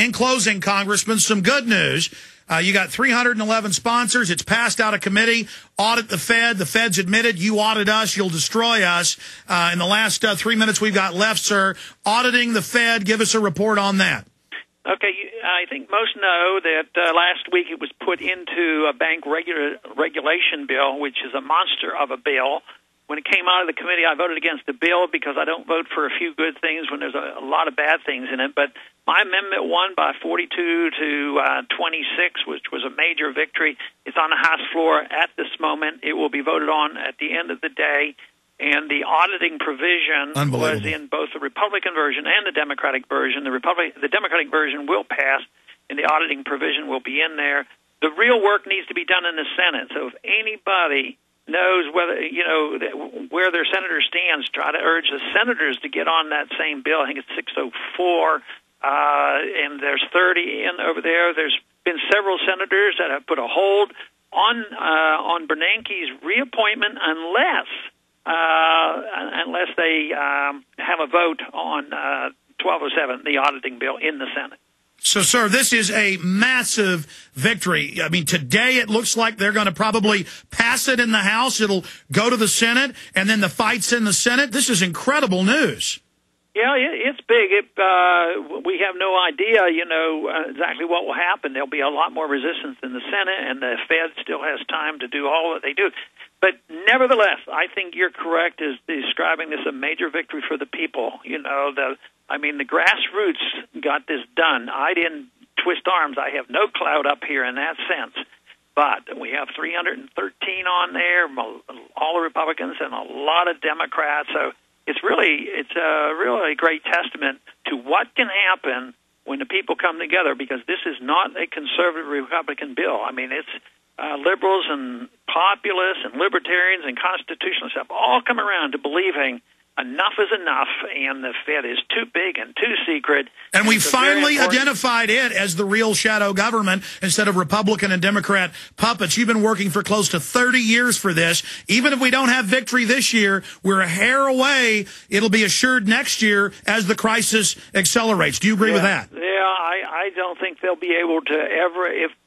In closing, Congressman, some good news. You got 311 sponsors. It's passed out of committee. Audit the Fed. The Fed's admitted you audit us, you'll destroy us. In the last 3 minutes we've got left, sir, auditing the Fed. Give us a report on that. Okay, I think most know that last week it was put into a bank regulation bill, which is a monster of a bill. When it came out of the committee, I voted against the bill because I don't vote for a few good things when there's a lot of bad things in it. But my amendment won by 42 to 26, which was a major victory. It's on the House floor at this moment. It will be voted on at the end of the day. And the auditing provision was in both the Republican version and the Democratic version. The Democratic version will pass, and the auditing provision will be in there. The real work needs to be done in the Senate. So if anybody knows whether where their senator stands, try to urge the senators to get on that same bill. I think it's 604, and there's 30 in over there. There's been several senators that have put a hold on Bernanke's reappointment unless they have a vote on 1207, the auditing bill, in the Senate. So, sir, this is a massive victory. I mean, today it looks like they're going to probably pass it in the House. It'll go to the Senate, and then the fight's in the Senate. This is incredible news. Yeah, it's big. We have no idea, exactly what will happen. There'll be a lot more resistance in the Senate, and the Fed still has time to do all that they do. But nevertheless, I think you're correct as describing this a major victory for the people. The grassroots got this done. I didn't twist arms. I have no clout up here in that sense. But we have 313 on there, all the Republicans and a lot of Democrats. So it's a really great testament to what can happen when the people come together, because this is not a conservative Republican bill. I mean, it's liberals and populists and libertarians and constitutionalists have all come around to believing enough is enough, and the Fed is too big and too secret. And we finally identified it as the real shadow government instead of Republican and Democrat puppets. You've been working for close to 30 years for this. Even if we don't have victory this year, we're a hair away. It'll be assured next year as the crisis accelerates. Do you agree with that? Yeah, I don't think they'll be able to ever.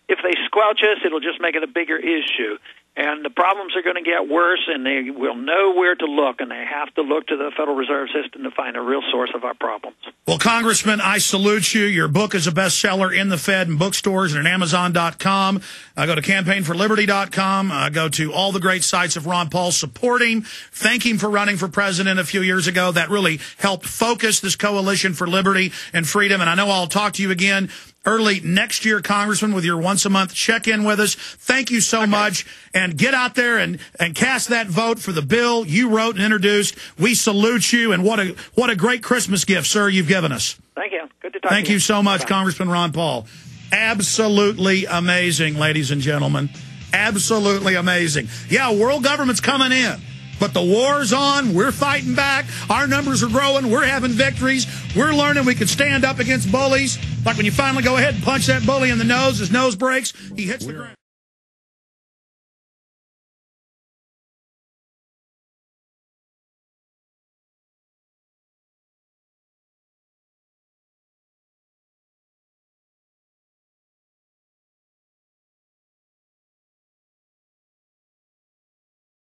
If they squelch us, it'll just make it a bigger issue. And the problems are going to get worse, and they will know where to look, and they have to look to the Federal Reserve System to find a real source of our problems. Well, Congressman, I salute you. Your book is a bestseller in the Fed and bookstores and at Amazon.com. Go to campaignforliberty.com. Go to all the great sites of Ron Paul. Support him. Thank him for running for president a few years ago. That really helped focus this coalition for liberty and freedom. And I know I'll talk to you again early next year, Congressman, with your once-a-month check-in with us. Thank you so much. And get out there and cast that vote for the bill you wrote and introduced. We salute you, and what a great Christmas gift, sir, you've given us. Thank you. Good to talk to you. Thank you so much, Congressman Ron Paul. Absolutely amazing, ladies and gentlemen. Absolutely amazing. Yeah, world government's coming in. But the war's on. We're fighting back. Our numbers are growing. We're having victories. We're learning we can stand up against bullies. Like when you finally go ahead and punch that bully in the nose, his nose breaks, he hits the ground.